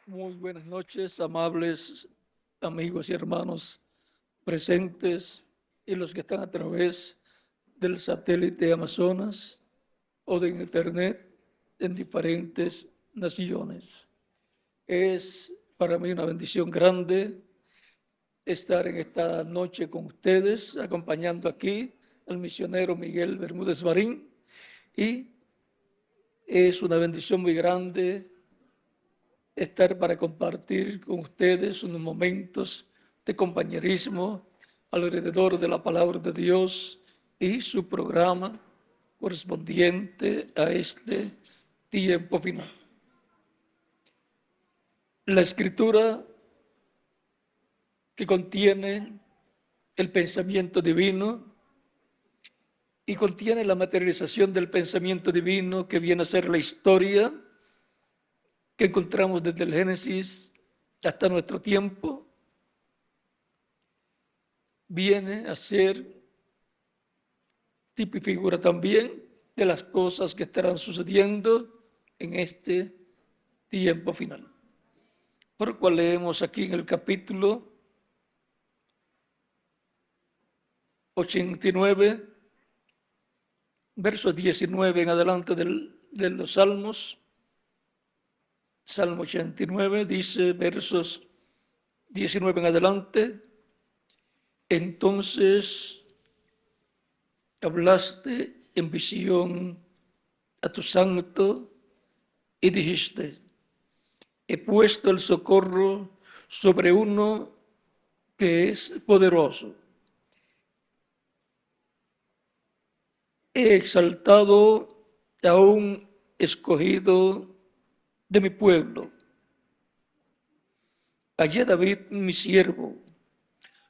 Muy buenas noches, amables amigos y hermanos presentes y los que están a través del satélite Amazonas o de Internet en diferentes naciones. Es para mí una bendición grande estar en esta noche con ustedes, acompañando aquí al misionero Miguel Bermúdez Marín, y es una bendición muy grande estar para compartir con ustedes unos momentos de compañerismo alrededor de la palabra de Dios y su programa correspondiente a este tiempo final. La escritura que contiene el pensamiento divino y contiene la materialización del pensamiento divino, que viene a ser la historia que encontramos desde el Génesis hasta nuestro tiempo, viene a ser tipo y figura también de las cosas que estarán sucediendo en este tiempo final. Por lo cual leemos aquí en el capítulo 89, versos 19 en adelante de los Salmos. Salmo 89 dice, versos 19 en adelante: entonces hablaste en visión a tu santo y dijiste, he puesto el socorro sobre uno que es poderoso. He exaltado a un escogido de mi pueblo. Hallé a David mi siervo,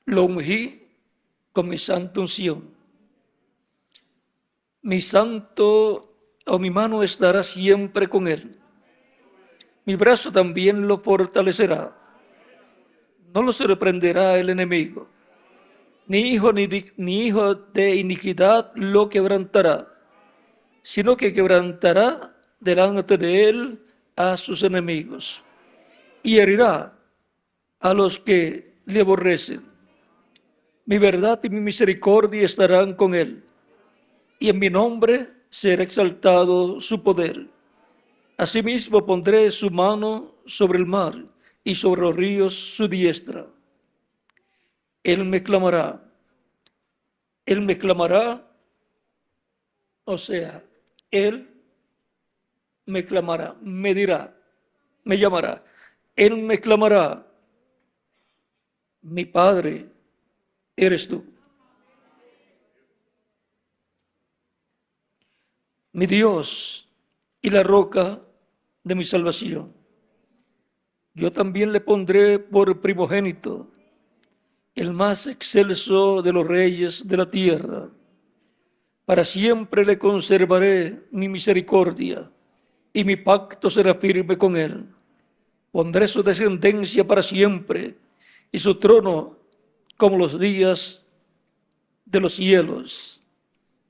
lo ungí con mi santa unción. Mi santo o mi mano estará siempre con él. Mi brazo también lo fortalecerá. No lo sorprenderá el enemigo. Ni hijo de iniquidad lo quebrantará, sino que quebrantará delante de él a sus enemigos y herirá a los que le aborrecen. Mi verdad y mi misericordia estarán con él, y en mi nombre será exaltado su poder. Asimismo pondré su mano sobre el mar y sobre los ríos su diestra. Él me clamará, o sea, él me clamará, me dirá, me llamará. Él me clamará, mi Padre eres tú. Mi Dios y la roca de mi salvación. Yo también le pondré por primogénito, el más excelso de los reyes de la tierra. Para siempre le conservaré mi misericordia, y mi pacto será firme con él. Pondré su descendencia para siempre, y su trono como los días de los cielos.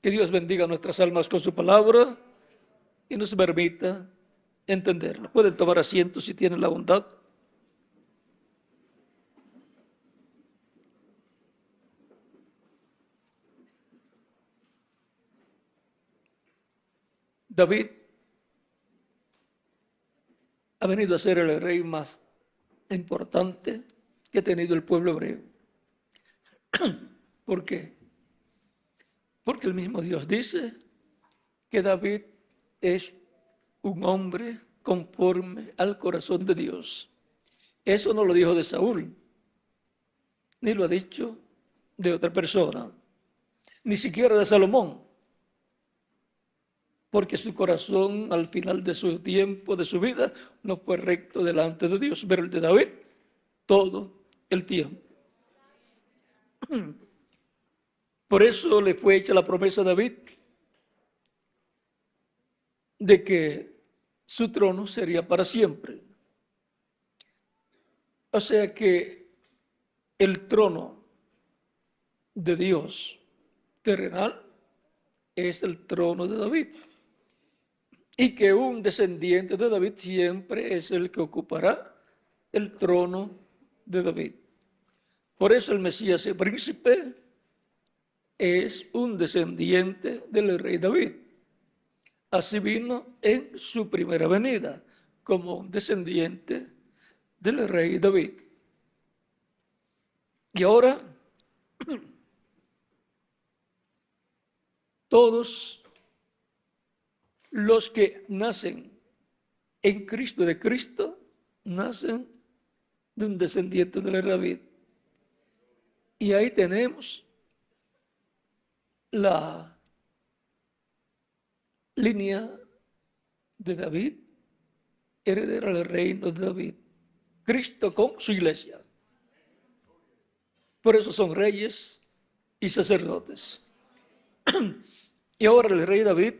Que Dios bendiga nuestras almas con su palabra y nos permita entenderlo. Pueden tomar asiento si tienen la bondad. David ha venido a ser el rey más importante que ha tenido el pueblo hebreo. ¿Por qué? Porque el mismo Dios dice que David es un hombre conforme al corazón de Dios. Eso no lo dijo de Saúl, ni lo ha dicho de otra persona, ni siquiera de Salomón, porque su corazón al final de su tiempo, de su vida, no fue recto delante de Dios, pero el de David, todo el tiempo. Por eso le fue hecha la promesa a David de que su trono sería para siempre. O sea que el trono de Dios terrenal es el trono de David, y que un descendiente de David siempre es el que ocupará el trono de David. Por eso el Mesías, el príncipe, es un descendiente del rey David. Así vino en su primera venida, como un descendiente del rey David. Y ahora, todos los que nacen en Cristo de Cristo, nacen de un descendiente del rey David. Y ahí tenemos la línea de David, heredera del reino de David. Cristo con su iglesia. Por eso son reyes y sacerdotes. Y ahora el rey David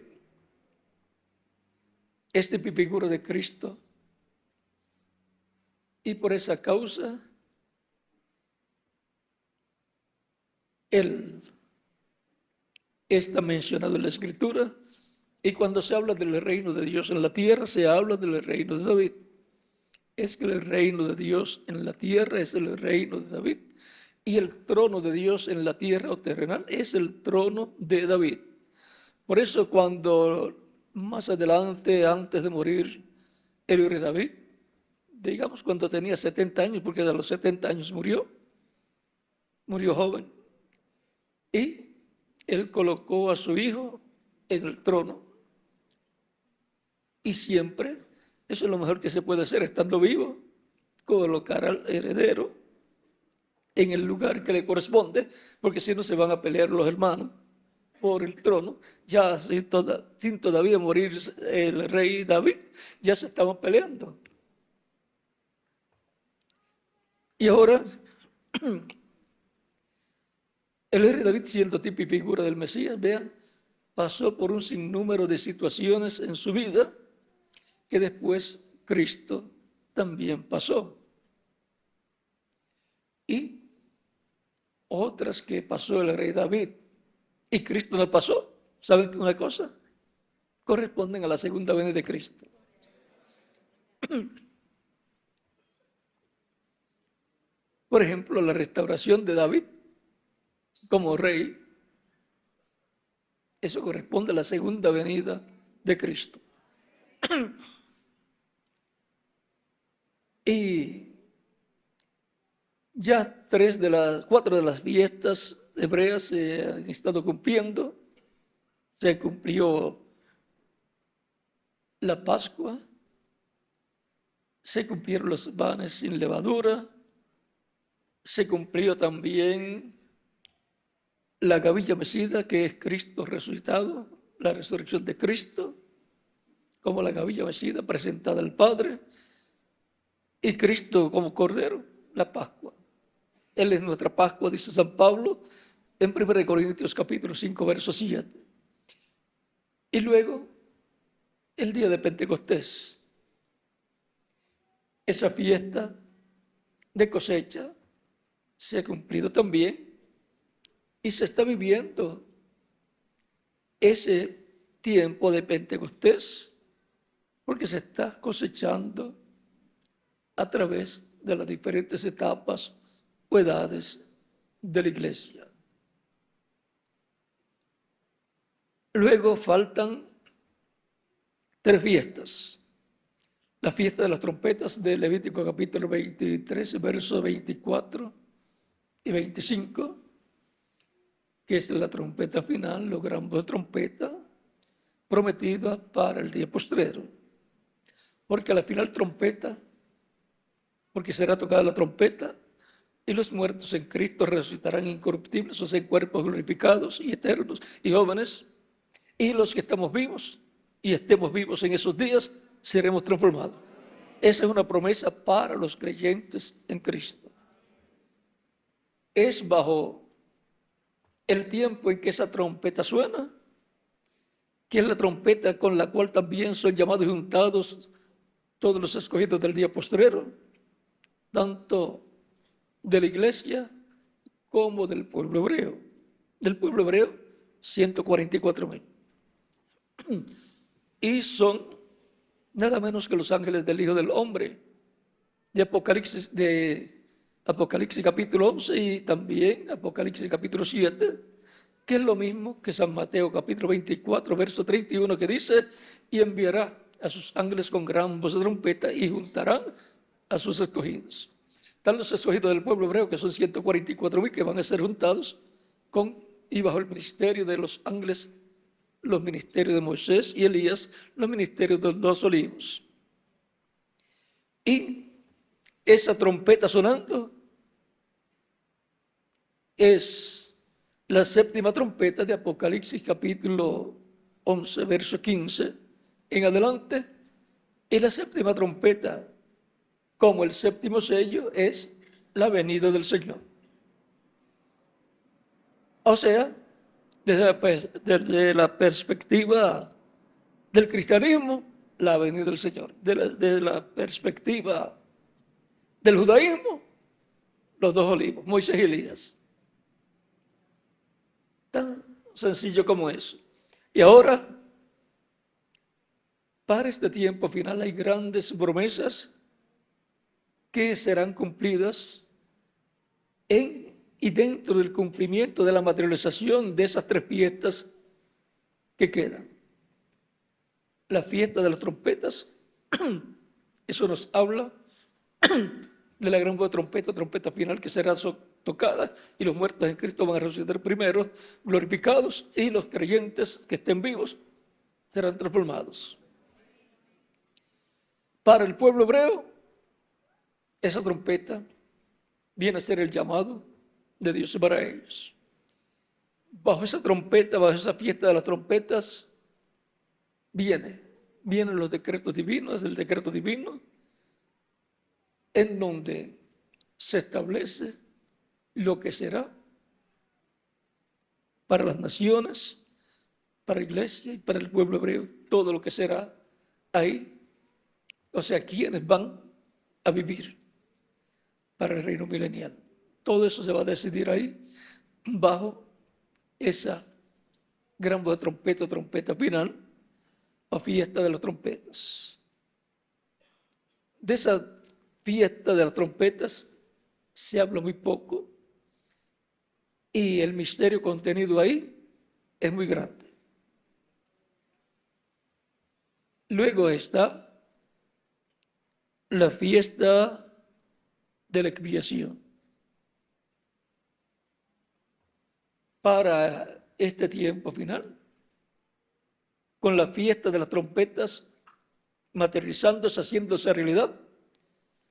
es de figura de Cristo. Y por esa causa, él está mencionado en la Escritura. Y cuando se habla del reino de Dios en la tierra, se habla del reino de David. Es que el reino de Dios en la tierra es el reino de David. Y el trono de Dios en la tierra o terrenal es el trono de David. Por eso cuando más adelante, antes de morir el rey David, digamos cuando tenía 70 años, porque a los 70 años murió joven, y él colocó a su hijo en el trono. Y siempre, eso es lo mejor que se puede hacer estando vivo, colocar al heredero en el lugar que le corresponde, porque si no se van a pelear los hermanos por el trono. Ya sin todavía morir el rey David, ya se estaban peleando. Y ahora, el rey David, siendo tipo y figura del Mesías, vean, pasó por un sinnúmero de situaciones en su vida que después Cristo también pasó. Y otras que pasó el rey David y Cristo no pasó. ¿Saben una cosa? Corresponden a la segunda venida de Cristo. Por ejemplo, la restauración de David como rey, eso corresponde a la segunda venida de Cristo. Y ya 4 de las fiestas hebreas se han estado cumpliendo. Se cumplió la Pascua, se cumplieron los panes sin levadura, se cumplió también la gavilla mecida, que es Cristo resucitado, la resurrección de Cristo, como la gavilla mecida presentada al Padre, y Cristo como Cordero, la Pascua. Él es nuestra Pascua, dice San Pablo, en 1 Corintios capítulo 5, verso 7. Y luego, el día de Pentecostés, esa fiesta de cosecha se ha cumplido también y se está viviendo ese tiempo de Pentecostés porque se está cosechando a través de las diferentes etapas o edades de la iglesia. Luego faltan 3 fiestas. La fiesta de las trompetas de Levítico capítulo 23, versos 24 y 25, que es la trompeta final, la gran voz de trompeta prometida para el día postrero. Porque a la final trompeta, porque será tocada la trompeta, y los muertos en Cristo resucitarán incorruptibles, o sea, en cuerpos glorificados y eternos y jóvenes, y los que estamos vivos y estemos vivos en esos días, seremos transformados. Esa es una promesa para los creyentes en Cristo. Es bajo el tiempo en que esa trompeta suena, que es la trompeta con la cual también son llamados y juntados todos los escogidos del día postrero, tanto de la iglesia como del pueblo hebreo. Del pueblo hebreo, 144,000. Y son nada menos que los ángeles del Hijo del Hombre, de Apocalipsis capítulo 11 y también Apocalipsis capítulo 7, que es lo mismo que San Mateo capítulo 24, verso 31, que dice: y enviará a sus ángeles con gran voz de trompeta y juntarán a sus escogidos. Están los escogidos del pueblo hebreo, que son 144,000, que van a ser juntados con y bajo el ministerio de los ángeles, los ministerios de Moisés y Elías, los ministerios de los 2 olivos. Y esa trompeta sonando es la séptima trompeta de Apocalipsis capítulo 11, verso 15 en adelante. Y la séptima trompeta, como el séptimo sello, es la venida del Señor. O sea, desde la perspectiva del cristianismo, la venida del Señor. Desde la perspectiva del judaísmo, los 2 olivos, Moisés y Elías. Tan sencillo como eso. Y ahora, para este tiempo final, hay grandes promesas que serán cumplidas en y dentro del cumplimiento de la materialización de esas 3 fiestas que quedan. La fiesta de las trompetas, eso nos habla de la gran voz de trompeta, trompeta final que será tocada, y los muertos en Cristo van a resucitar primero, glorificados, y los creyentes que estén vivos serán transformados. Para el pueblo hebreo, esa trompeta viene a ser el llamado de Dios para ellos. Bajo esa trompeta, bajo esa fiesta de las trompetas, vienen los decretos divinos, el decreto divino, en donde se establece lo que será para las naciones, para la iglesia y para el pueblo hebreo, todo lo que será ahí. O sea, quienes van a vivir para el reino milenial. Todo eso se va a decidir ahí, bajo esa gran voz de trompeta, trompeta final, o fiesta de las trompetas. De esa fiesta de las trompetas se habla muy poco, y el misterio contenido ahí es muy grande. Luego está la fiesta de la expiación. Para este tiempo final, con la fiesta de las trompetas materializándose, haciéndose realidad,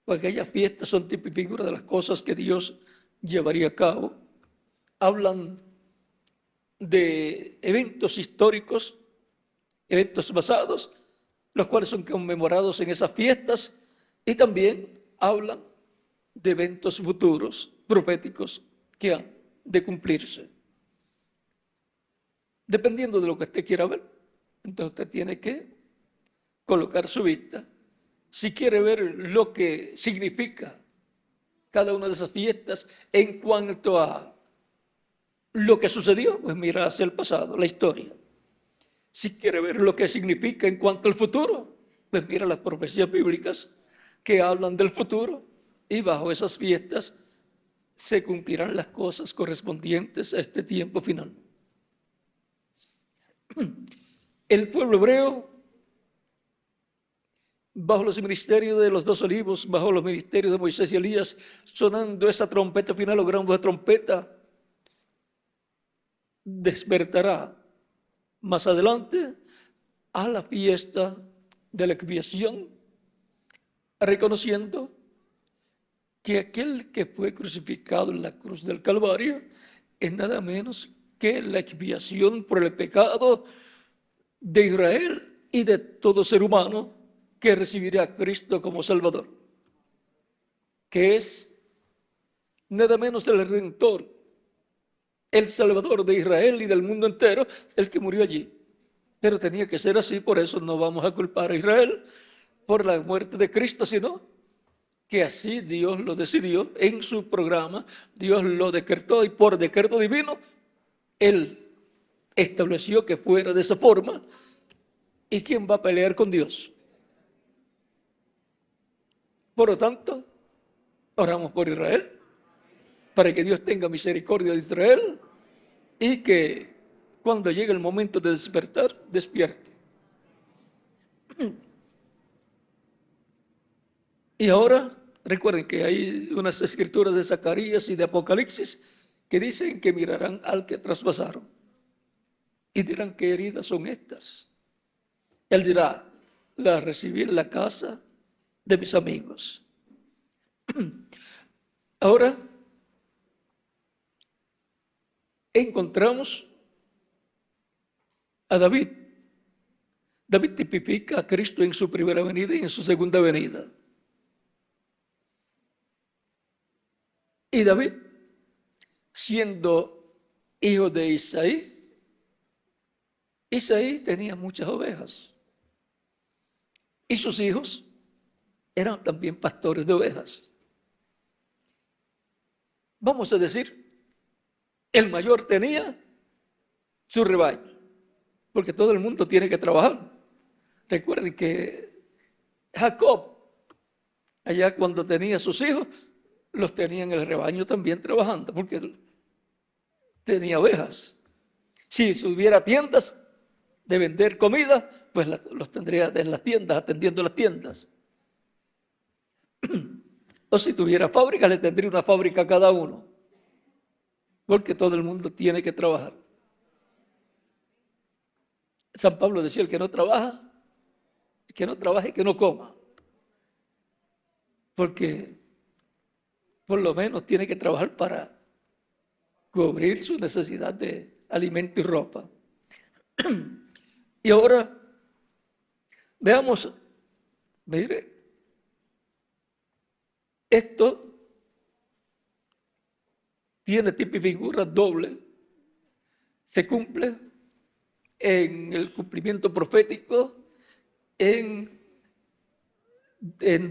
porque aquellas fiestas son tipo y figura de las cosas que Dios llevaría a cabo. Hablan de eventos históricos, eventos pasados, los cuales son conmemorados en esas fiestas, y también hablan de eventos futuros, proféticos, que han de cumplirse. Dependiendo de lo que usted quiera ver, entonces usted tiene que colocar su vista. Si quiere ver lo que significa cada una de esas fiestas en cuanto a lo que sucedió, pues mira hacia el pasado, la historia. Si quiere ver lo que significa en cuanto al futuro, pues mira las profecías bíblicas que hablan del futuro, y bajo esas fiestas se cumplirán las cosas correspondientes a este tiempo final. El pueblo hebreo, bajo los ministerios de los 2 olivos, bajo los ministerios de Moisés y Elías, sonando esa trompeta final o gran voz de trompeta, despertará más adelante a la fiesta de la expiación, reconociendo que aquel que fue crucificado en la cruz del Calvario es nada menos que la expiación por el pecado de Israel y de todo ser humano que recibirá a Cristo como Salvador, que es nada menos el Redentor, el Salvador de Israel y del mundo entero, el que murió allí. Pero tenía que ser así, por eso no vamos a culpar a Israel por la muerte de Cristo, sino que así Dios lo decidió en su programa, Dios lo decretó, y por decreto divino, Él estableció que fuera de esa forma. ¿Y quién va a pelear con Dios? Por lo tanto, Oramos por Israel, para que Dios tenga misericordia de Israel y que cuando llegue el momento de despertar, despierte. Y ahora, recuerden que hay unas escrituras de Zacarías y de Apocalipsis que dicen que mirarán al que traspasaron y dirán qué heridas son estas. Él dirá, la recibí en la casa de mis amigos. Ahora encontramos a David. David tipifica a Cristo en su primera venida y en su segunda venida. Y David, siendo hijo de Isaí, Isaí tenía muchas ovejas. Y sus hijos eran también pastores de ovejas. Vamos a decir, el mayor tenía su rebaño, porque todo el mundo tiene que trabajar. Recuerden que Jacob, allá cuando tenía sus hijos, los tenía en el rebaño también trabajando, porque él tenía ovejas. Si tuviera tiendas de vender comida, pues los tendría en las tiendas, atendiendo las tiendas. O si tuviera fábrica, le tendría una fábrica a cada uno, porque todo el mundo tiene que trabajar. San Pablo decía, el que no trabaja, que no coma. Porque por lo menos tiene que trabajar para cubrir su necesidad de alimento y ropa. Y ahora veamos, mire, esto tiene tipo y figura doble. Se cumple en el cumplimiento profético en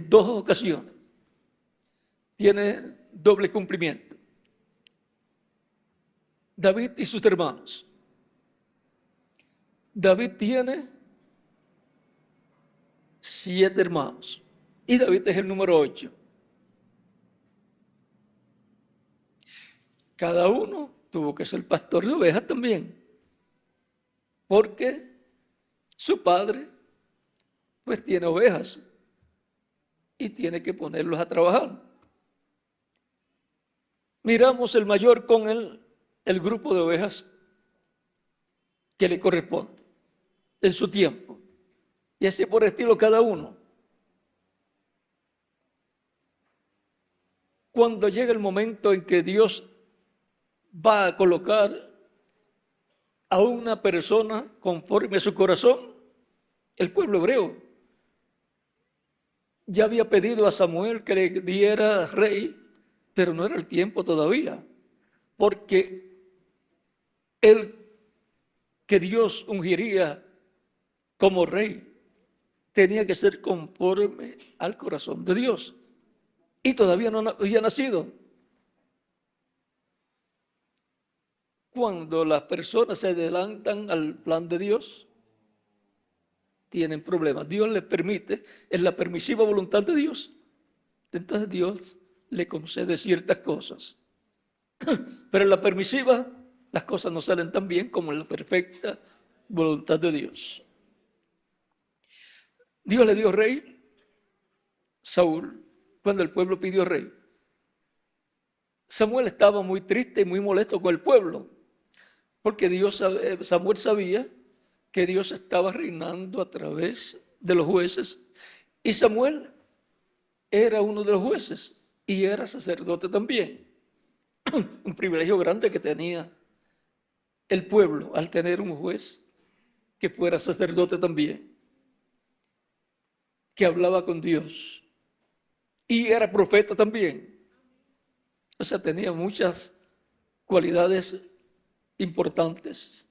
dos ocasiones. Tiene doble cumplimiento. David y sus hermanos. David tiene 7 hermanos y David es el número 8. Cada uno tuvo que ser pastor de ovejas también, porque su padre pues tiene ovejas y tiene que ponerlos a trabajar. Miramos el mayor con el grupo de ovejas que le corresponde en su tiempo. Y así por estilo cada uno. Cuando llega el momento en que Dios va a colocar a una persona conforme a su corazón, el pueblo hebreo ya había pedido a Samuel que le diera rey, pero no era el tiempo todavía, porque el que Dios ungiría como rey tenía que ser conforme al corazón de Dios. Y todavía no había nacido. Cuando las personas se adelantan al plan de Dios, tienen problemas. Dios les permite, en la permisiva voluntad de Dios, entonces Dios le concede ciertas cosas. Pero en la permisiva, las cosas no salen tan bien como en la perfecta voluntad de Dios. Dios le dio rey Saúl cuando el pueblo pidió rey. Samuel estaba muy triste y muy molesto con el pueblo, porque Samuel sabía que Dios estaba reinando a través de los jueces, y Samuel era uno de los jueces y era sacerdote también. Un privilegio grande que tenía el pueblo al tener un juez que fuera sacerdote también, que hablaba con Dios y era profeta también. O sea, tenía muchas cualidades importantes,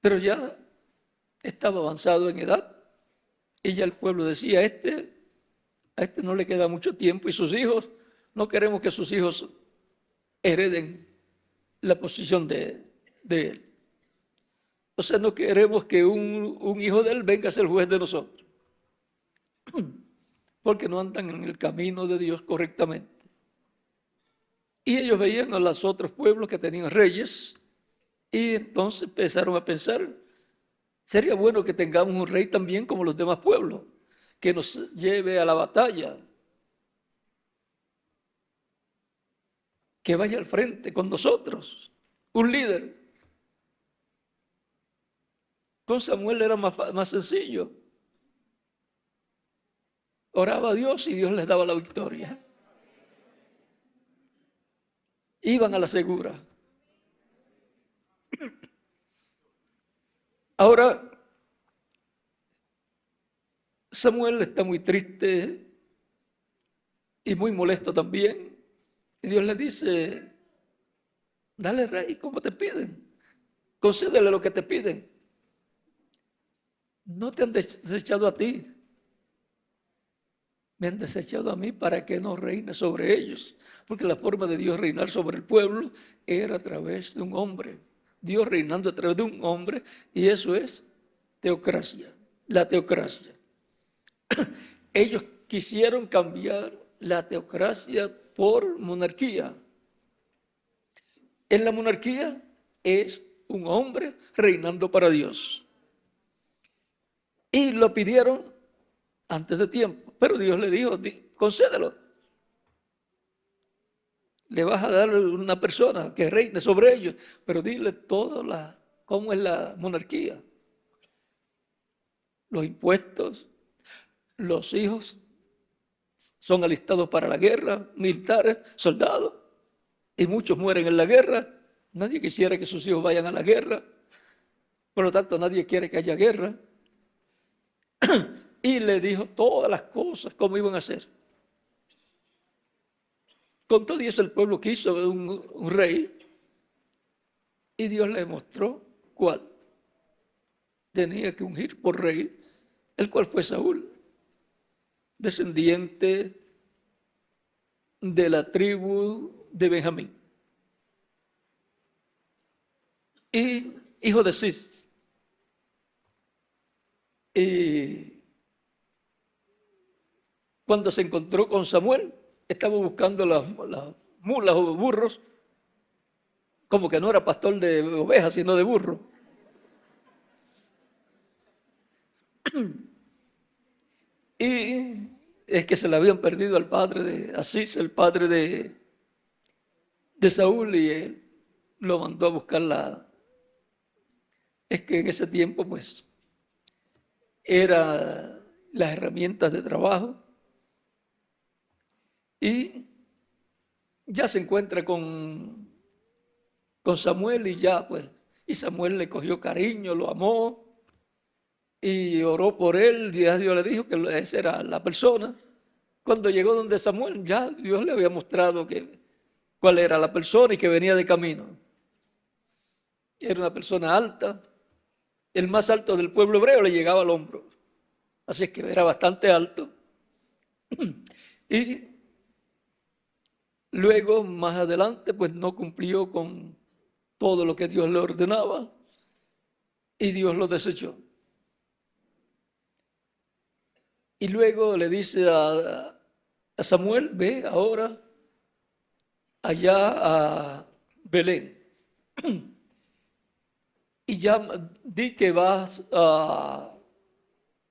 pero ya estaba avanzado en edad y ya el pueblo decía, a este no le queda mucho tiempo, y sus hijos, no queremos que sus hijos hereden la posición de él. O sea, no queremos que un hijo de él venga a ser juez de nosotros, porque no andan en el camino de Dios correctamente. Y ellos veían a los otros pueblos que tenían reyes y entonces empezaron a pensar, sería bueno que tengamos un rey también como los demás pueblos, que nos lleve a la batalla, que vaya al frente con nosotros, un líder. Con Samuel era más sencillo. Oraba a Dios y Dios les daba la victoria. Iban a la segura. Ahora, Samuel está muy triste y muy molesto también. Y Dios le dice, dale rey como te piden. Concédele lo que te piden. No te han desechado a ti. Me han desechado a mí para que no reine sobre ellos. Porque la forma de Dios reinar sobre el pueblo era a través de un hombre. Dios reinando a través de un hombre, y eso es teocracia, la teocracia. Ellos quisieron cambiar la teocracia por monarquía. En la monarquía es un hombre reinando para Dios. Y lo pidieron antes de tiempo, pero Dios le dijo, concédelo. Le vas a dar una persona que reine sobre ellos, pero dile cómo es la monarquía. Los impuestos, los hijos son alistados para la guerra, militares, soldados, y muchos mueren en la guerra. Nadie quisiera que sus hijos vayan a la guerra, por lo tanto nadie quiere que haya guerra. Y le dijo todas las cosas, cómo iban a hacer. Con todo eso el pueblo quiso un rey, y Dios le mostró cuál tenía que ungir por rey, el cual fue Saúl, descendiente de la tribu de Benjamín y hijo de Cis. Y cuando se encontró con Samuel, estaba buscando las mulas o burros, como que no era pastor de ovejas, sino de burros. Y es que se le habían perdido al padre de Asís, el padre de Saúl, y él lo mandó a buscar. Es que en ese tiempo, pues, eran las herramientas de trabajo, y ya se encuentra con Samuel, y ya, pues, y Samuel le cogió cariño, lo amó, y oró por él. Ya Dios le dijo que esa era la persona. Cuando llegó donde Samuel, ya Dios le había mostrado cuál era la persona y que venía de camino. Era una persona alta, el más alto del pueblo hebreo le llegaba al hombro, así es que era bastante alto. Y luego, más adelante, pues no cumplió con todo lo que Dios le ordenaba, y Dios lo desechó. Y luego le dice a Samuel, ve ahora allá a Belén y ya di que vas a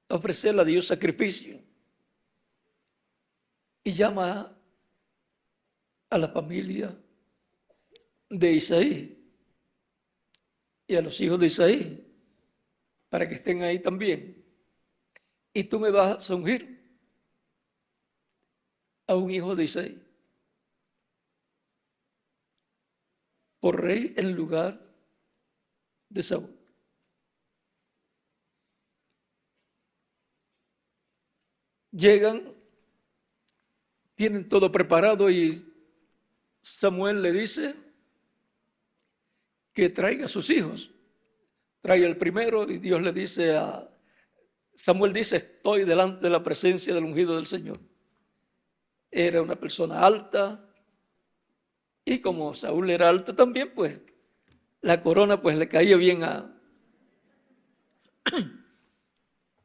ofrecerle a Dios sacrificio. Y llama a la familia de Isaí y a los hijos de Isaí para que estén ahí también. Y tú me vas a ungir a un hijo de Isaí por rey en lugar de Saúl. Llegan, tienen todo preparado, y Samuel le dice que traiga a sus hijos. Trae el primero, y Dios le dice Samuel dice, estoy delante de la presencia del ungido del Señor. Era una persona alta, y como Saúl era alto también, pues la corona pues le caía bien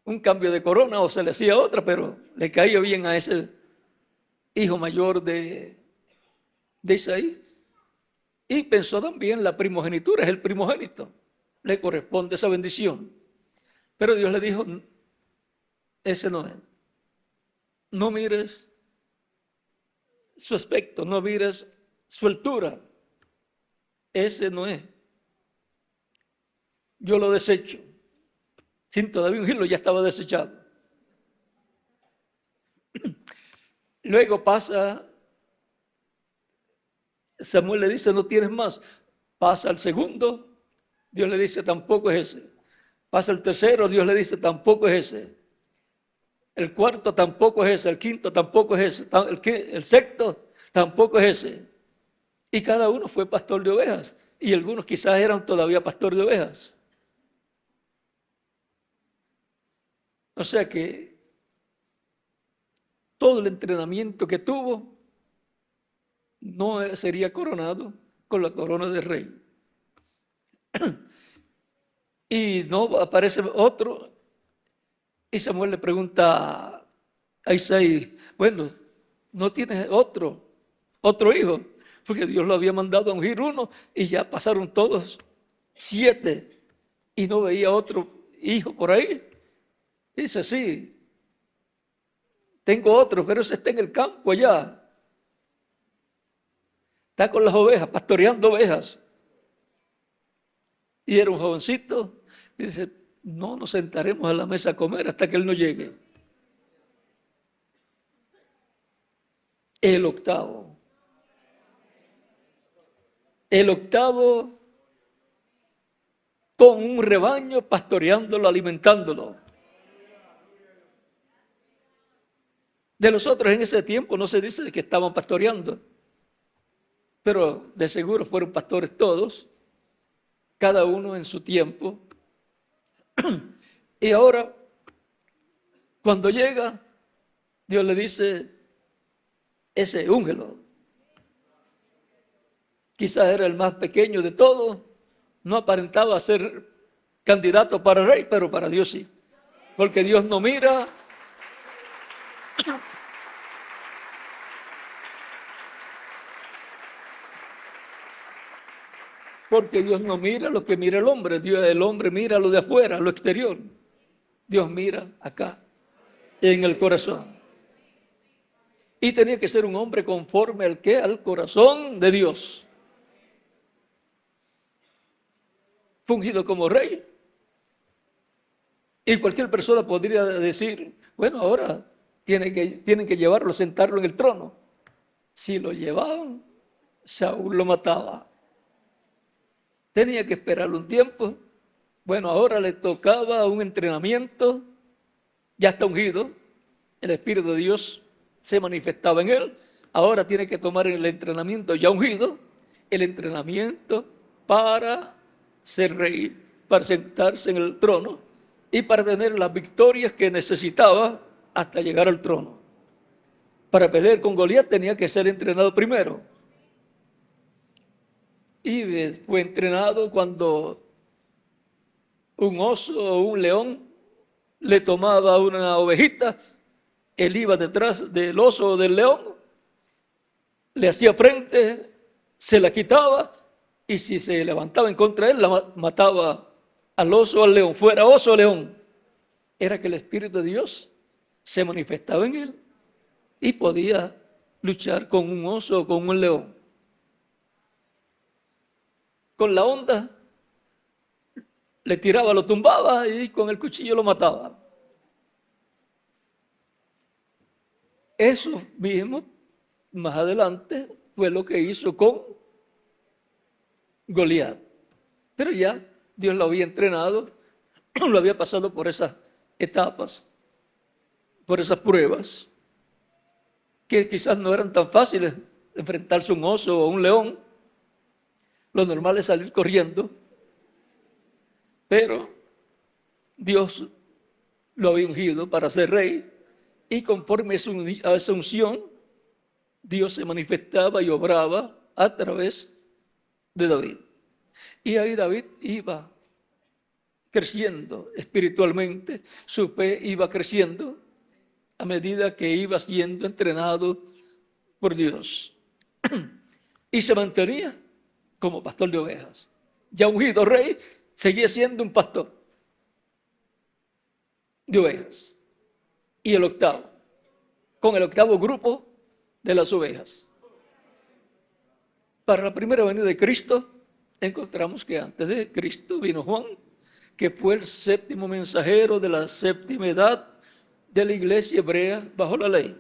un cambio de corona, o se le hacía otra, pero le caía bien a ese hijo mayor de de Isaí. Y pensó también la primogenitura, es el primogénito, le corresponde esa bendición. Pero Dios le dijo, ese no es. No mires su aspecto, no mires su altura. Ese no es. Yo lo desecho. Sin todavía ungirlo, ya estaba desechado. Luego pasa, Samuel le dice, no tienes más. Pasa al segundo, Dios le dice, tampoco es ese. Pasa el tercero, Dios le dice, tampoco es ese. El cuarto tampoco es ese, el quinto tampoco es ese, el sexto tampoco es ese. Y cada uno fue pastor de ovejas. Y algunos quizás eran todavía pastor de ovejas. O sea que todo el entrenamiento que tuvo no sería coronado con la corona de rey. Y no aparece otro. Y Samuel le pregunta a Isaí, bueno, ¿no tienes otro hijo? Porque Dios lo había mandado a ungir uno y ya pasaron todos 7 y no veía otro hijo por ahí. Dice, sí, tengo otro, pero ese está en el campo allá. Está con las ovejas, pastoreando ovejas. Y era un jovencito. Dice, no nos sentaremos a la mesa a comer hasta que él no llegue. El octavo con un rebaño, pastoreándolo, alimentándolo. De los otros en ese tiempo no se dice que estaban pastoreando, pero de seguro fueron pastores todos, cada uno en su tiempo. Y ahora, cuando llega, Dios le dice, ese úngelo. Quizás era el más pequeño de todos, no aparentaba ser candidato para rey, pero para Dios sí. Porque Dios no mira lo que mira el hombre. El hombre mira lo de afuera, lo exterior. Dios mira acá, en el corazón. Y tenía que ser un hombre conforme al corazón de Dios. Fungido como rey. Y cualquier persona podría decir, bueno, ahora tienen que llevarlo, sentarlo en el trono. Si lo llevaban, Saúl lo mataba. Tenía que esperarlo un tiempo. Bueno, ahora le tocaba un entrenamiento. Ya está ungido. El Espíritu de Dios se manifestaba en él. Ahora tiene que tomar el entrenamiento ya ungido. El entrenamiento para ser rey, para sentarse en el trono y para tener las victorias que necesitaba hasta llegar al trono. Para pelear con Goliat tenía que ser entrenado primero. Y fue entrenado cuando un oso o un león le tomaba una ovejita, él iba detrás del oso o del león, le hacía frente, se la quitaba, y si se levantaba en contra de él, la mataba al oso o al león, fuera oso o león. Era que el Espíritu de Dios se manifestaba en él y podía luchar con un oso o con un león. Con la onda le tiraba, lo tumbaba y con el cuchillo lo mataba. Eso mismo, más adelante, fue lo que hizo con Goliat. Pero ya Dios lo había entrenado, lo había pasado por esas etapas, por esas pruebas, que quizás no eran tan fáciles enfrentarse a un oso o a un león. Lo normal es salir corriendo, pero Dios lo había ungido para ser rey, y conforme a esa unción, Dios se manifestaba y obraba a través de David. Y ahí David iba creciendo espiritualmente, su fe iba creciendo a medida que iba siendo entrenado por Dios. y se mantenía como pastor de ovejas. Ya ungido rey, seguía siendo un pastor de ovejas. Y el octavo, con el octavo grupo de las ovejas. Para la primera venida de Cristo, encontramos que antes de Cristo vino Juan, que fue el séptimo mensajero de la séptima edad de la iglesia hebrea bajo la ley.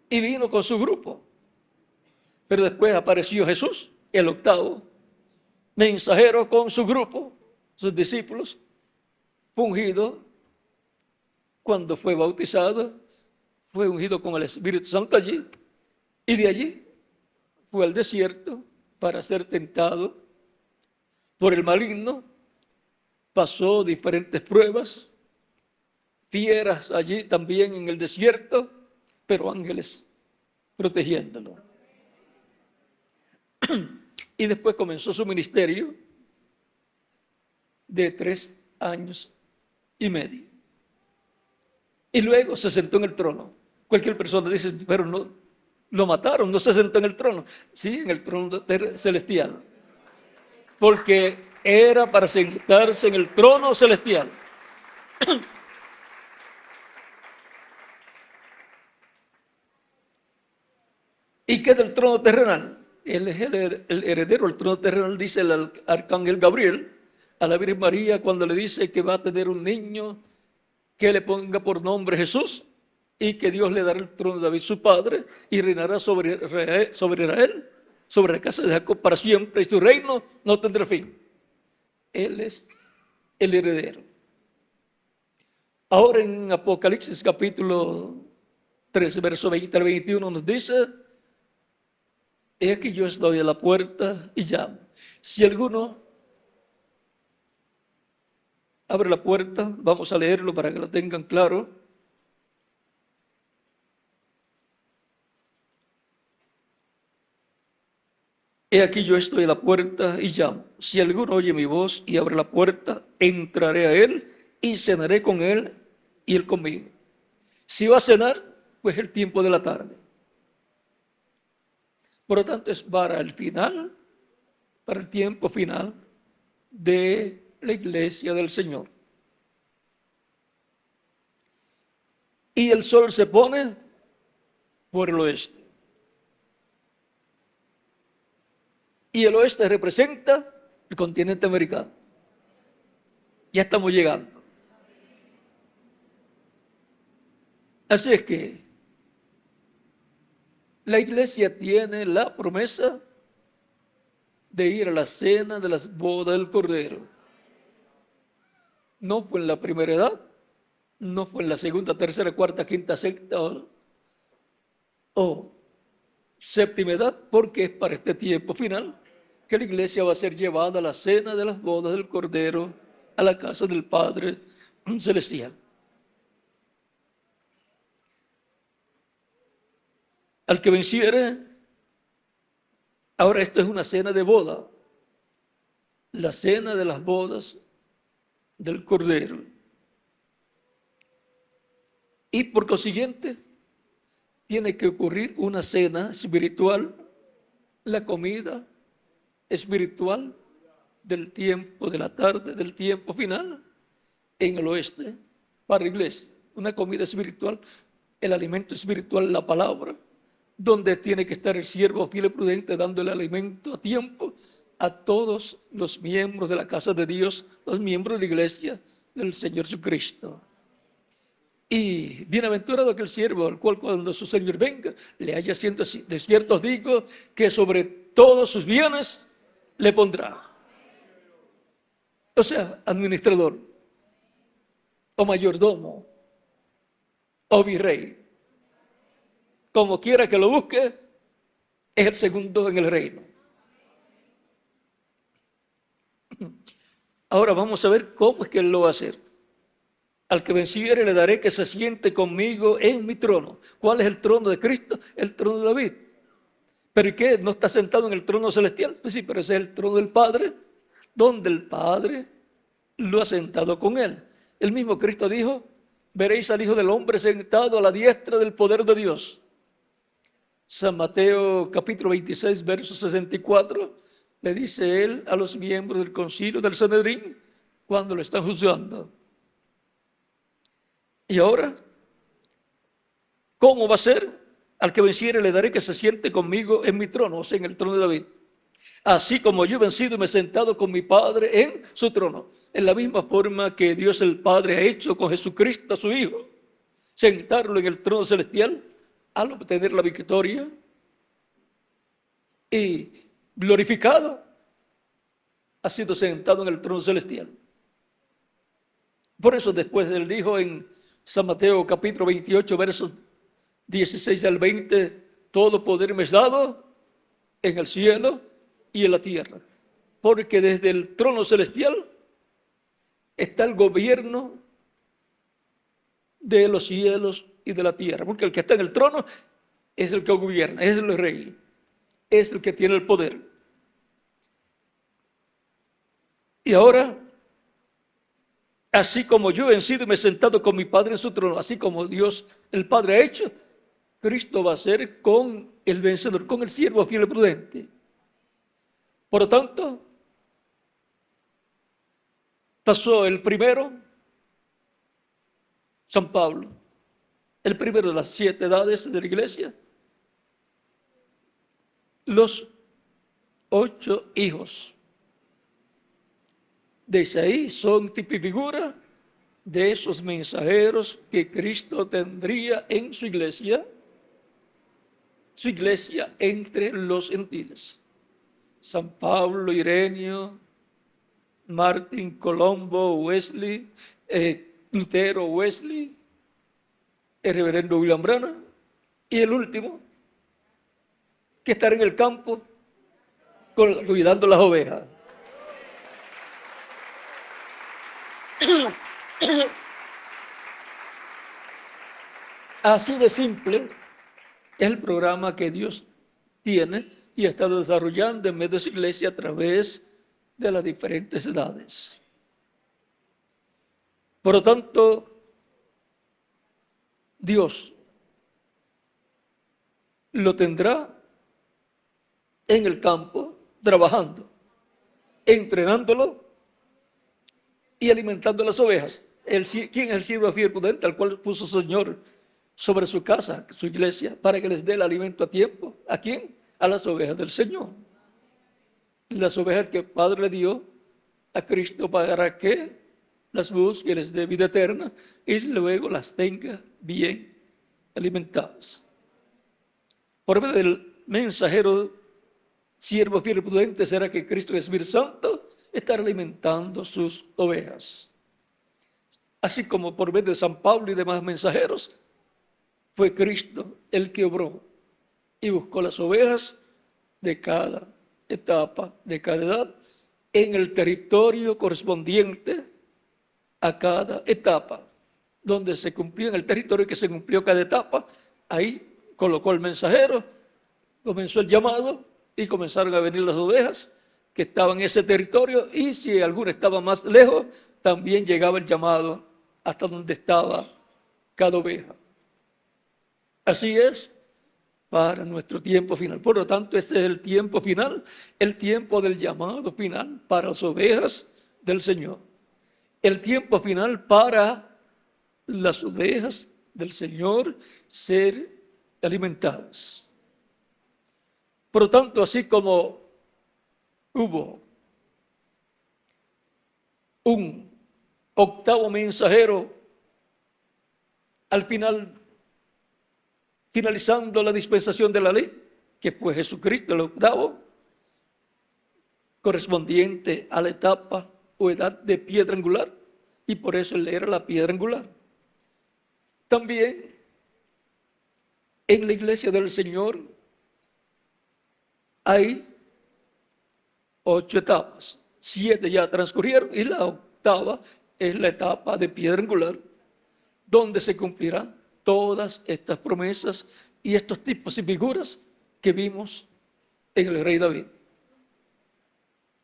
Y vino con su grupo. Pero después apareció Jesús, el octavo mensajero con su grupo, sus discípulos, ungido cuando fue bautizado, fue ungido con el Espíritu Santo allí, y de allí fue al desierto para ser tentado por el maligno. Pasó diferentes pruebas, fieras allí también en el desierto, pero ángeles protegiéndolo. Y después comenzó su ministerio de 3 años y medio. Y luego se sentó en el trono. Cualquier persona dice, pero no, lo mataron, no se sentó en el trono. Sí, en el trono celestial. Porque era para sentarse en el trono celestial. ¿Y qué del trono terrenal? Él es el heredero del trono terrenal, dice el arcángel Gabriel a la Virgen María cuando le dice que va a tener un niño que le ponga por nombre Jesús y que Dios le dará el trono de David su padre y reinará sobre Israel, sobre la casa de Jacob para siempre y su reino no tendrá fin. Él es el heredero. Ahora en Apocalipsis capítulo 13, verso 20 al 21 nos dice: he aquí yo estoy a la puerta y llamo. Si alguno abre la puerta, vamos a leerlo para que lo tengan claro. He aquí yo estoy a la puerta y llamo. Si alguno oye mi voz y abre la puerta, entraré a él y cenaré con él y él conmigo. Si va a cenar, pues el tiempo de la tarde. Por lo tanto, es para el final, para el tiempo final de la iglesia del Señor. Y el sol se pone por el oeste. Y el oeste representa el continente americano. Ya estamos llegando. Así es que la iglesia tiene la promesa de ir a la cena de las bodas del Cordero. No fue en la primera edad, no fue en la segunda, tercera, cuarta, quinta, sexta o séptima edad, porque es para este tiempo final que la iglesia va a ser llevada a la cena de las bodas del Cordero, a la casa del Padre Celestial. Al que venciere, ahora esto es una cena de boda, la cena de las bodas del Cordero. Y por consiguiente, tiene que ocurrir una cena espiritual, la comida espiritual del tiempo de la tarde, del tiempo final, en el oeste, para la iglesia. Una comida espiritual, el alimento espiritual, la palabra, donde tiene que estar el siervo fiel y prudente dándole alimento a tiempo a todos los miembros de la casa de Dios, los miembros de la iglesia del Señor Jesucristo. Y bienaventurado aquel siervo al cual cuando su Señor venga le haya siendo así. De cierto os digo que sobre todos sus bienes le pondrá. O sea, administrador, o mayordomo, o virrey. Como quiera que lo busque, es el segundo en el reino. Ahora vamos a ver cómo es que él lo va a hacer. Al que venciere le daré que se siente conmigo en mi trono. ¿Cuál es el trono de Cristo? El trono de David. ¿Pero y qué? ¿No está sentado en el trono celestial? Pues sí, pero ese es el trono del Padre, donde el Padre lo ha sentado con él. El mismo Cristo dijo: veréis al Hijo del Hombre sentado a la diestra del poder de Dios. San Mateo capítulo 26, verso 64, le dice él a los miembros del concilio del Sanedrín cuando lo están juzgando. Y ahora, ¿cómo va a ser? Al que venciere le daré que se siente conmigo en mi trono, o sea, en el trono de David. Así como yo he vencido y me he sentado con mi Padre en su trono. En la misma forma que Dios el Padre ha hecho con Jesucristo, su Hijo, sentarlo en el trono celestial al obtener la victoria y glorificado, ha sido sentado en el trono celestial. Por eso después él dijo en San Mateo capítulo 28, versos 16 al 20, todo poder me es dado en el cielo y en la tierra, porque desde el trono celestial está el gobierno de los cielos y de la tierra, porque el que está en el trono es el que gobierna, es el rey, es el que tiene el poder. Y ahora, así como yo he vencido y me he sentado con mi Padre en su trono, así como Dios el Padre ha hecho, Cristo va a ser con el vencedor, con el siervo fiel y prudente. Por lo tanto, pasó el primero, San Pablo, el primero de las 7 edades de la iglesia, los 8 hijos de Isaí son tipo y figura de esos mensajeros que Cristo tendría en su iglesia entre los gentiles. San Pablo, Ireneo, Martín, Colombo, Wesley, Lutero, Wesley, el reverendo William Branham, y el último, que estará en el campo cuidando las ovejas. Así de simple es el programa que Dios tiene y ha estado desarrollando en medio de su iglesia a través de las diferentes edades. Por lo tanto, Dios lo tendrá en el campo, trabajando, entrenándolo y alimentando las ovejas. ¿Quién es el siervo fiel y prudente al cual puso su Señor sobre su casa, su iglesia, para que les dé el alimento a tiempo? ¿A quién? A las ovejas del Señor. Las ovejas que el Padre le dio a Cristo para que las busque, les dé vida eterna y luego las tenga bien alimentadas. Por medio del mensajero, siervo fiel y prudente, será que Cristo, el Espíritu Santo, estará alimentando sus ovejas. Así como por medio de San Pablo y demás mensajeros, fue Cristo el que obró y buscó las ovejas de cada etapa, de cada edad, en el territorio correspondiente a cada etapa, donde se cumplió en el territorio que se cumplió cada etapa. Ahí colocó el mensajero, comenzó el llamado y comenzaron a venir las ovejas que estaban en ese territorio, y si alguno estaba más lejos, también llegaba el llamado hasta donde estaba cada oveja. Así es para nuestro tiempo final. Por lo tanto, este es el tiempo final, el tiempo del llamado final para las ovejas del Señor. El tiempo final para las ovejas del Señor ser alimentadas. Por lo tanto, así como hubo un octavo mensajero al final, finalizando la dispensación de la ley, que fue Jesucristo, el octavo, correspondiente a la etapa o edad de piedra angular, y por eso él era la piedra angular. También en la iglesia del Señor hay 8 etapas, 7 ya transcurrieron y la octava es la etapa de piedra angular, donde se cumplirán todas estas promesas y estos tipos y figuras que vimos en el rey David.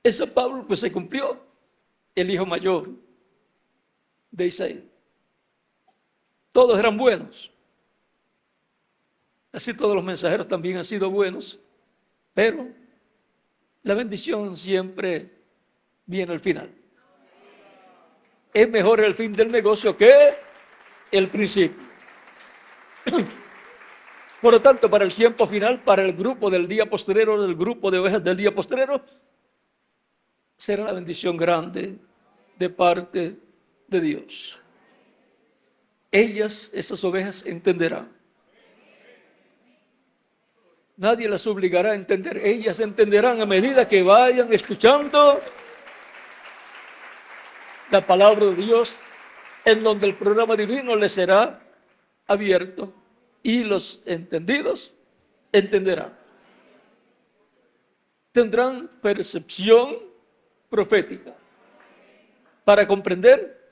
En San Pablo pues se cumplió el hijo mayor de Isaí. Todos eran buenos. Así todos los mensajeros también han sido buenos, pero la bendición siempre viene al final. Es mejor el fin del negocio que el principio. Por lo tanto, para el tiempo final, para el grupo del día postrero, del grupo de ovejas del día postrero, será la bendición grande de parte de Dios. Ellas, esas ovejas, entenderán. Nadie las obligará a entender. Ellas entenderán a medida que vayan escuchando la palabra de Dios, en donde el programa divino les será abierto y los entendidos entenderán. Tendrán percepción profética para comprender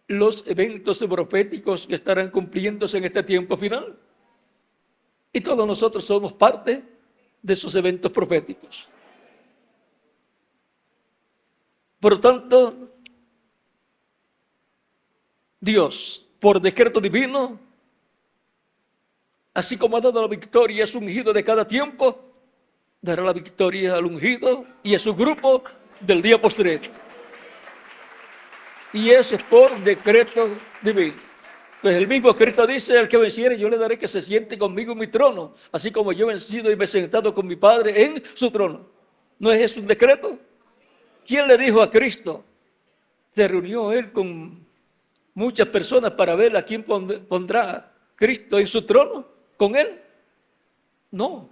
los eventos proféticos que estarán cumpliéndose en este tiempo final. Y todos nosotros somos parte de esos eventos proféticos. Por lo tanto, Dios, por decreto divino, así como ha dado la victoria a su ungido de cada tiempo, dará la victoria al ungido y a su grupo del día postrero. Y eso es por decreto divino. Pues el mismo Cristo dice: el que venciere, yo le daré que se siente conmigo en mi trono, así como yo he vencido y me he sentado con mi Padre en su trono. ¿No es eso un decreto? ¿Quién le dijo a Cristo? Se reunió él con muchas personas para ver a quién pondrá Cristo en su trono con él. No.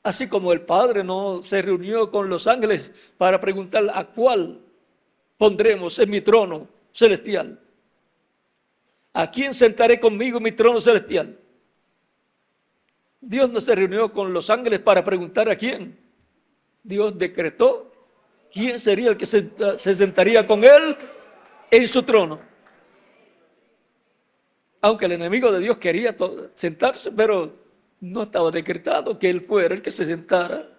Así como el Padre no se reunió con los ángeles para preguntar a cuál pondremos en mi trono celestial. ¿A quién sentaré conmigo en mi trono celestial? Dios no se reunió con los ángeles para preguntar a quién. Dios decretó quién sería el que se sentaría con él en su trono. Aunque el enemigo de Dios quería sentarse, pero no estaba decretado que él fuera el que se sentara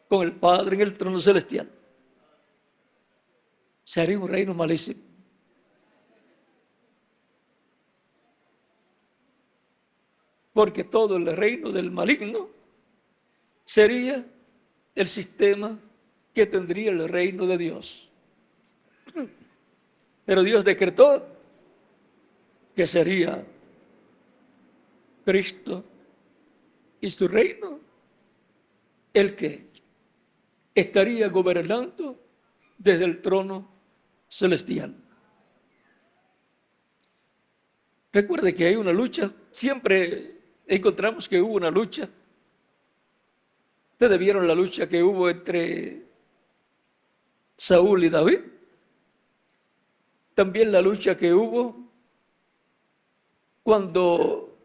con el Padre en el trono celestial. Sería un reino malísimo. Porque todo el reino del maligno sería el sistema que tendría el reino de Dios. Pero Dios decretó que sería Cristo y su reino el que estaría gobernando desde el trono celestial. Recuerde que hay una lucha, siempre encontramos que hubo una lucha. Ustedes vieron la lucha que hubo entre Saúl y David. También la lucha que hubo cuando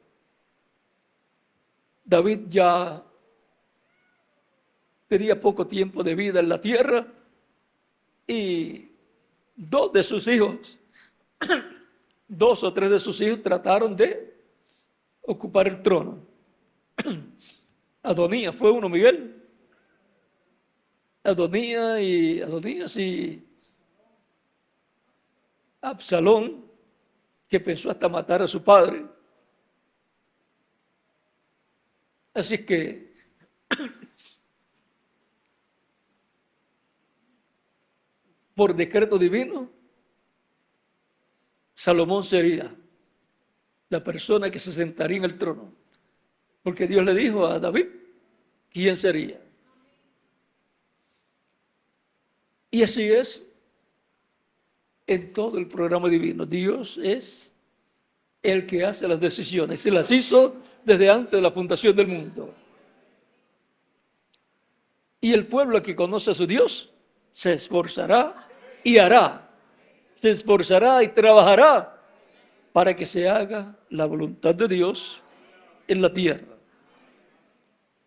David ya tenía poco tiempo de vida en la tierra y dos o tres de sus hijos trataron de ocupar el trono. Adonías fue uno, Miguel. Adonías y Absalón, que pensó hasta matar a su padre. Así es que por decreto divino, Salomón sería la persona que se sentaría en el trono. Porque Dios le dijo a David quién sería. Y así es en todo el programa divino. Dios es el que hace las decisiones. Se las hizo desde antes de la fundación del mundo. Y el pueblo que conoce a su Dios se esforzará y hará. Se esforzará y trabajará para que se haga la voluntad de Dios en la tierra.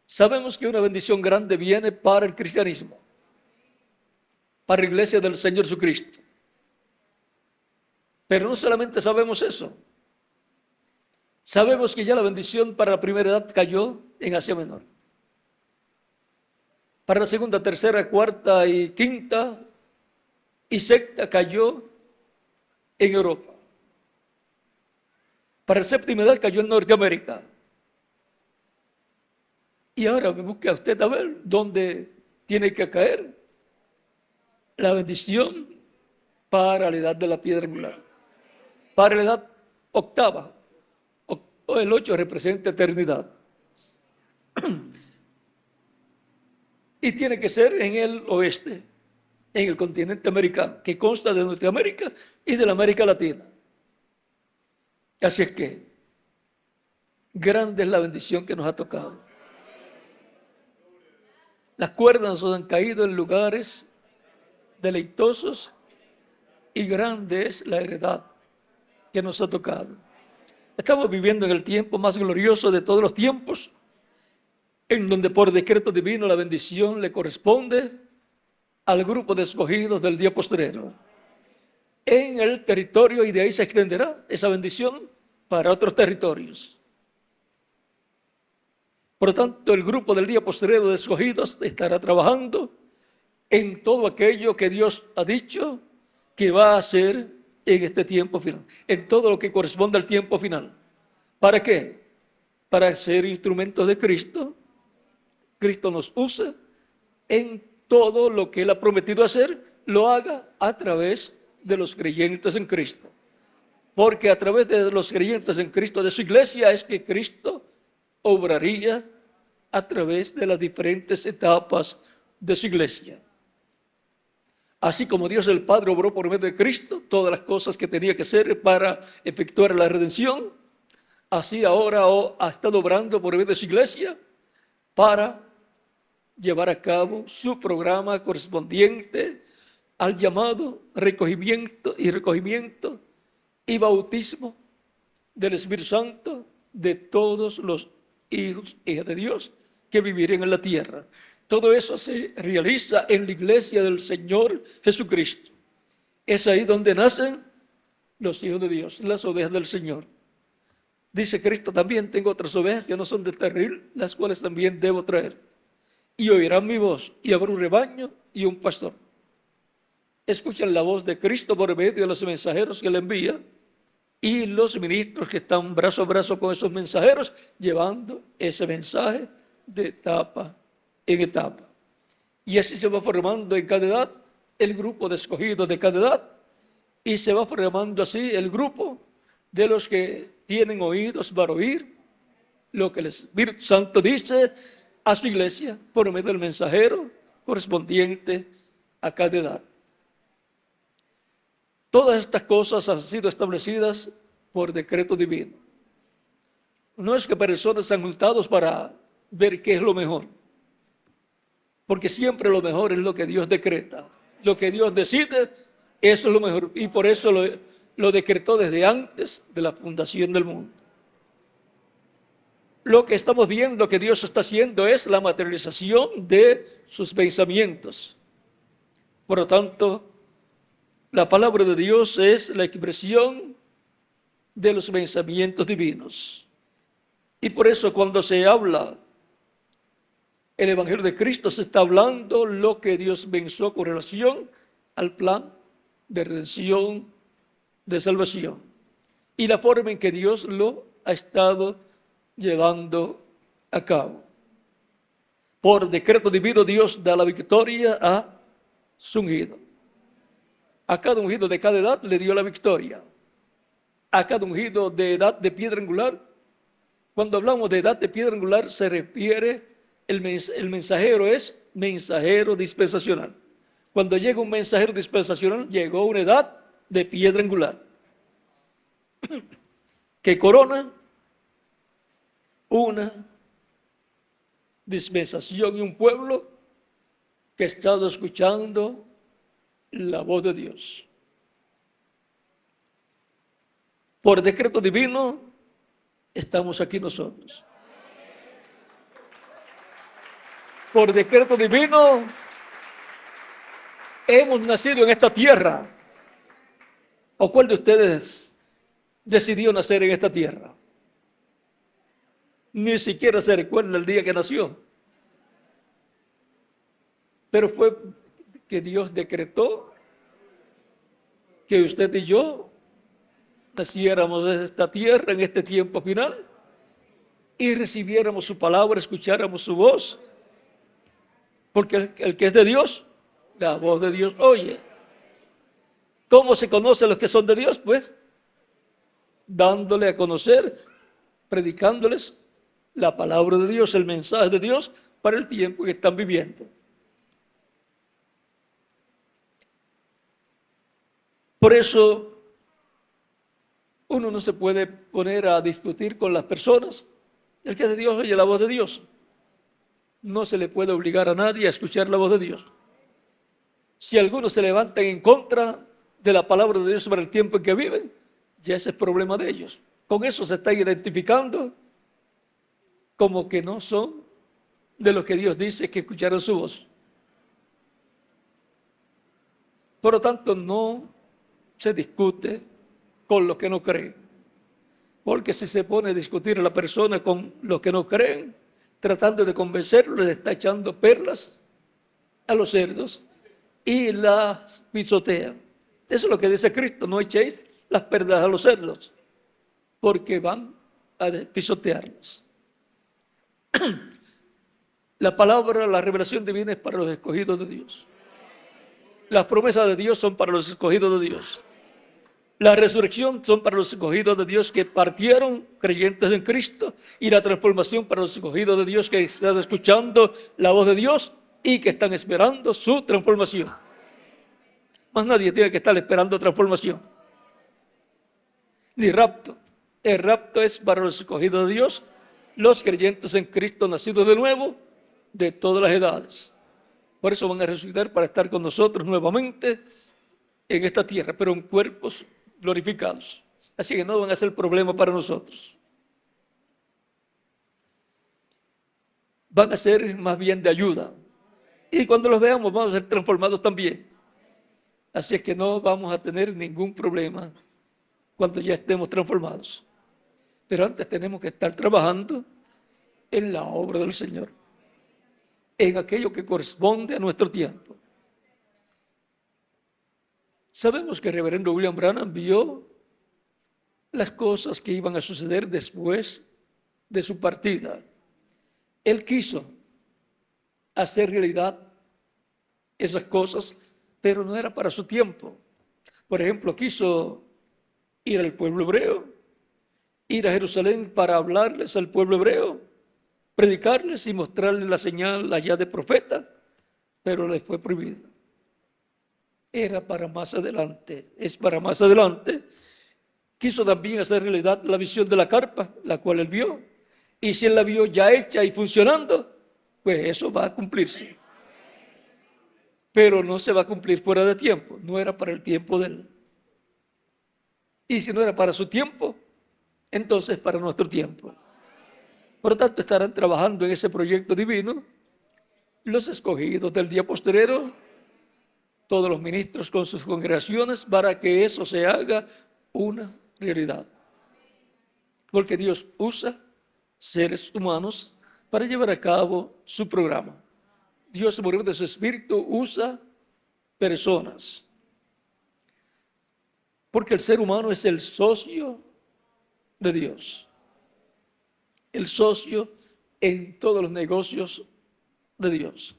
Sabemos que una bendición grande viene para el cristianismo, para la iglesia del Señor Jesucristo. Pero no solamente sabemos eso. Sabemos que ya la bendición para la primera edad cayó en Asia Menor. Para la segunda, tercera, cuarta y quinta y sexta cayó en Europa. Para séptima edad cayó en Norteamérica. Y ahora busca usted a ver dónde tiene que caer la bendición para la edad de la piedra angular. Para la edad octava, o el 8 representa eternidad. Y tiene que ser en el oeste, en el continente americano, que consta de Norteamérica y de la América Latina. Así es que, grande es la bendición que nos ha tocado. Las cuerdas nos han caído en lugares deleitosos y grande es la heredad que nos ha tocado. Estamos viviendo en el tiempo más glorioso de todos los tiempos, en donde por decreto divino la bendición le corresponde al grupo de escogidos del día postrero en el territorio, y de ahí se extenderá esa bendición para otros territorios. Por lo tanto, el grupo del día postrero de escogidos estará trabajando en todo aquello que Dios ha dicho que va a hacer en este tiempo final, en todo lo que corresponde al tiempo final. ¿Para qué? Para ser instrumentos de Cristo. Cristo nos usa en todo lo que Él ha prometido hacer, lo haga a través de los creyentes en Cristo. Porque a través de los creyentes en Cristo, de su iglesia, es que Cristo obraría a través de las diferentes etapas de su iglesia. Así como Dios el Padre obró por medio de Cristo todas las cosas que tenía que hacer para efectuar la redención, así ahora ha estado obrando por medio de su iglesia para llevar a cabo su programa correspondiente al llamado recogimiento y bautismo del Espíritu Santo de todos los hijos e hijas de Dios que vivirían en la tierra. Todo eso se realiza en la iglesia del Señor Jesucristo. Es ahí donde nacen los hijos de Dios, las ovejas del Señor. Dice Cristo también: tengo otras ovejas que no son de este redil, las cuales también debo traer. Y oirán mi voz, y habrá un rebaño y un pastor. Escuchan la voz de Cristo por medio de los mensajeros que le envía, y los ministros que están brazo a brazo con esos mensajeros, llevando ese mensaje de etapa en etapa. Y así se va formando en cada edad el grupo de escogidos de cada edad, y se va formando así el grupo de los que tienen oídos para oír lo que el Espíritu Santo dice a su iglesia por medio del mensajero correspondiente a cada edad. Todas estas cosas han sido establecidas por decreto divino. No es que personas se han juntado para ver qué es lo mejor, porque siempre lo mejor es lo que Dios decreta. Lo que Dios decide, eso es lo mejor, y por eso lo decretó desde antes de la fundación del mundo. Lo que estamos viendo que Dios está haciendo es la materialización de sus pensamientos. Por lo tanto, la palabra de Dios es la expresión de los pensamientos divinos. Y por eso cuando se habla el Evangelio de Cristo, se está hablando lo que Dios pensó con relación al plan de redención, de salvación, y la forma en que Dios lo ha estado llevando a cabo. Por decreto divino, Dios da la victoria a su ungido. A cada ungido de cada edad le dio la victoria. A cada ungido de edad de piedra angular, cuando hablamos de edad de piedra angular, se refiere, el mensajero es mensajero dispensacional. Cuando llega un mensajero dispensacional, llegó una edad de piedra angular, que corona una dispensación y un pueblo que ha estado escuchando la voz de Dios. Por decreto divino, estamos aquí nosotros. Por decreto divino, hemos nacido en esta tierra. ¿O cuál de ustedes decidió nacer en esta tierra? Ni siquiera se recuerda el día que nació. Pero fue que Dios decretó que usted y yo naciéramos de esta tierra en este tiempo final y recibiéramos su palabra, escucháramos su voz, porque el que es de Dios, la voz de Dios oye. ¿Cómo se conocen los que son de Dios? Pues dándole a conocer, predicándoles la palabra de Dios, el mensaje de Dios para el tiempo que están viviendo. Por eso uno no se puede poner a discutir con las personas. El que es de Dios oye la voz de Dios. No se le puede obligar a nadie a escuchar la voz de Dios. Si algunos se levantan en contra de la palabra de Dios sobre el tiempo en que viven, ya ese es problema de ellos. Con eso se están identificando como que no son de los que Dios dice que escucharon su voz. Por lo tanto, no se discute con los que no creen. Porque si se pone a discutir a la persona con los que no creen, tratando de convencerlos, les está echando perlas a los cerdos y las pisotea. Eso es lo que dice Cristo: no echéis las perlas a los cerdos, porque van a pisotearlas. La palabra, la revelación divina es para los escogidos de Dios. Las promesas de Dios son para los escogidos de Dios. La resurrección son para los escogidos de Dios que partieron creyentes en Cristo, y la transformación para los escogidos de Dios que están escuchando la voz de Dios y que están esperando su transformación. Más nadie tiene que estar esperando transformación. Ni rapto. El rapto es para los escogidos de Dios, los creyentes en Cristo nacidos de nuevo, de todas las edades. Por eso van a resucitar para estar con nosotros nuevamente en esta tierra, pero en cuerpos glorificados. Así que no van a ser problema para nosotros. Van a ser más bien de ayuda. Y cuando los veamos vamos a ser transformados también. Así es que no vamos a tener ningún problema cuando ya estemos transformados. Pero antes tenemos que estar trabajando en la obra del Señor, en aquello que corresponde a nuestro tiempo. Sabemos que el reverendo William Branham vio las cosas que iban a suceder después de su partida. Él quiso hacer realidad esas cosas, pero no era para su tiempo. Por ejemplo, quiso ir al pueblo hebreo, ir a Jerusalén para hablarles al pueblo hebreo, predicarles y mostrarles la señal allá de profeta, pero les fue prohibido. Era para más adelante, es para más adelante. Quiso también hacer realidad la visión de la carpa, la cual él vio, y si él la vio ya hecha y funcionando, pues eso va a cumplirse. Pero no se va a cumplir fuera de tiempo, no era para el tiempo de él. Y si no era para su tiempo, entonces para nuestro tiempo. Por lo tanto, estarán trabajando en ese proyecto divino los escogidos del día postrero, todos los ministros con sus congregaciones, para que eso se haga una realidad. Porque Dios usa seres humanos para llevar a cabo su programa. Dios, por medio de su Espíritu, usa personas. Porque el ser humano es el socio de Dios. El socio en todos los negocios de Dios.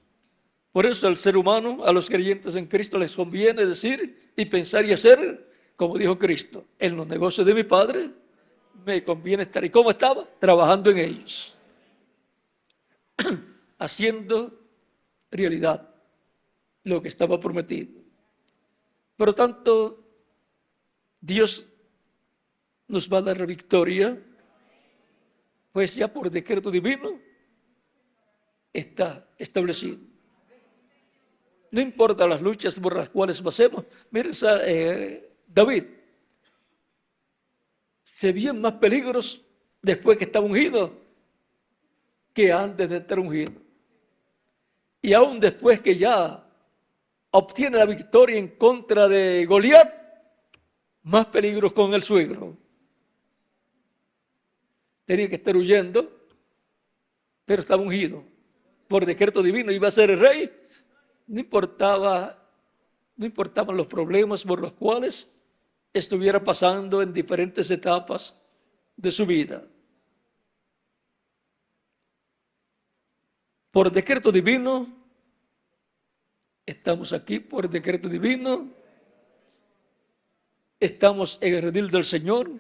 Por eso al ser humano, a los creyentes en Cristo, les conviene decir y pensar y hacer, como dijo Cristo: en los negocios de mi Padre me conviene estar. ¿Y cómo estaba? Trabajando en ellos. Haciendo realidad lo que estaba prometido. Por lo tanto, Dios nos va a dar la victoria, pues ya por decreto divino está establecido. No importa las luchas por las cuales pasemos. Miren, David se vio más peligros después que estaba ungido que antes de estar ungido. Y aún después que ya obtiene la victoria en contra de Goliat, más peligros con el suegro. Tenía que estar huyendo, pero estaba ungido. Por decreto divino iba a ser el rey. No importaban los problemas por los cuales estuviera pasando en diferentes etapas de su vida. Por decreto divino, estamos aquí por decreto divino, estamos en el redil del Señor.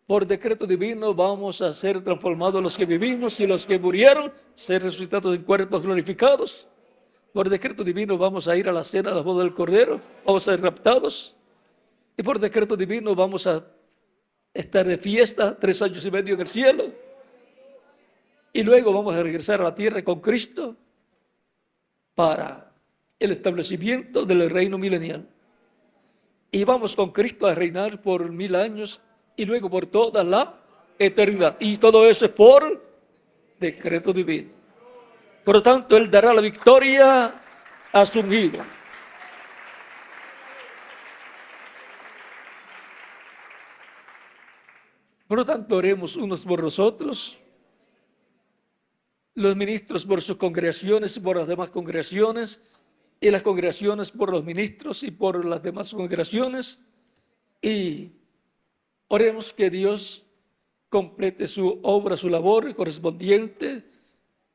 Por decreto divino vamos a ser transformados los que vivimos y los que murieron, ser resucitados en cuerpos glorificados. Por decreto divino vamos a ir a la cena de la boda del Cordero, vamos a ser raptados. Y por decreto divino vamos a estar de fiesta 3 años y medio en el cielo. Y luego vamos a regresar a la tierra con Cristo para el establecimiento del reino milenial. Y vamos con Cristo a reinar por 1000 años y luego por toda la eternidad. Y todo eso es por decreto divino. Por lo tanto, Él dará la victoria a su ungido. Por lo tanto, oremos unos por los otros, los ministros por sus congregaciones y por las demás congregaciones, y las congregaciones por los ministros y por las demás congregaciones, y oremos que Dios complete su obra, su labor correspondiente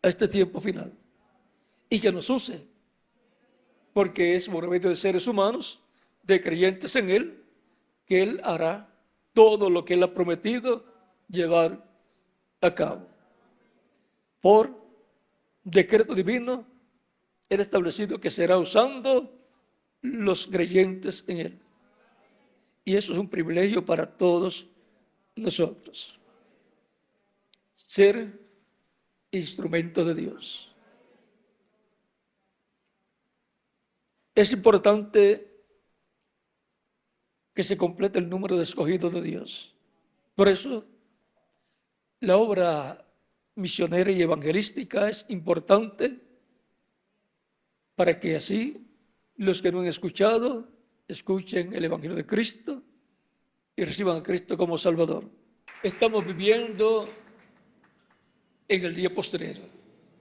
a este tiempo final, y que nos use, porque es por medio de seres humanos, de creyentes en Él, que Él hará todo lo que Él ha prometido llevar a cabo. Por decreto divino, Él ha establecido que será usando los creyentes en Él. Y eso es un privilegio para todos nosotros. Ser instrumento de Dios. Es importante que se complete el número de escogidos de Dios. Por eso, la obra misionera y evangelística es importante para que así los que no han escuchado escuchen el Evangelio de Cristo y reciban a Cristo como Salvador. Estamos viviendo en el día postrero,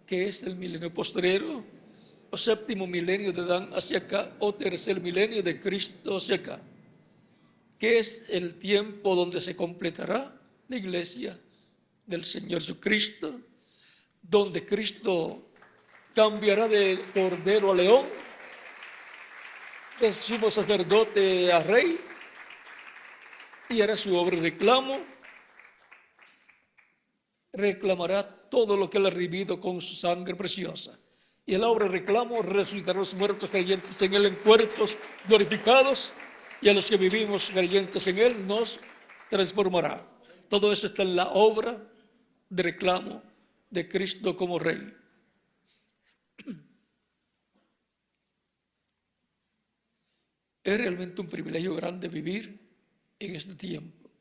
que es el milenio postrero, o séptimo milenio de Adán hacia acá, o tercer milenio de Cristo hacia acá, que es el tiempo donde se completará la iglesia del Señor Jesucristo, donde Cristo cambiará de cordero a león, de sumo sacerdote a rey, y hará su obra de reclamo, reclamará todo lo que él ha redimido con su sangre preciosa. Y el obra de reclamo resucitará a los muertos creyentes en él en cuerpos glorificados, y a los que vivimos creyentes en él nos transformará. Todo eso está en la obra de reclamo de Cristo como Rey. Es realmente un privilegio grande vivir en este tiempo.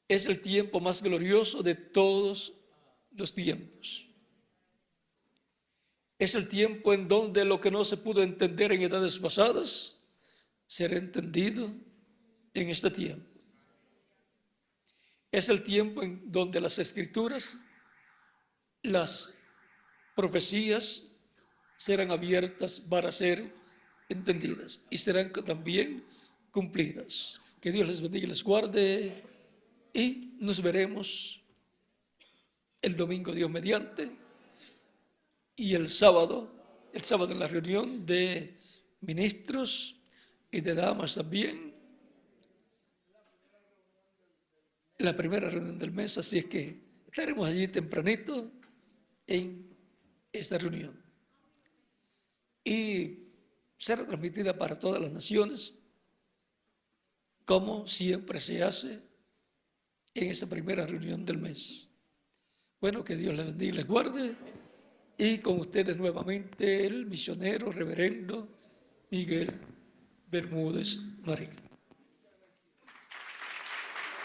Es el tiempo más glorioso de todos los tiempos. Es el tiempo en donde lo que no se pudo entender en edades pasadas será entendido en este tiempo. Es el tiempo en donde las escrituras, las profecías serán abiertas para ser entendidas y serán también cumplidas. Que Dios les bendiga y les guarde, y nos veremos el domingo, Dios mediante, y el sábado en la reunión de ministros y de damas también, la primera reunión del mes, así es que estaremos allí tempranito en esta reunión. Y será transmitida para todas las naciones, como siempre se hace en esa primera reunión del mes. Bueno, que Dios les bendiga y les guarde, y con ustedes nuevamente el misionero reverendo Miguel Bermúdez Marín.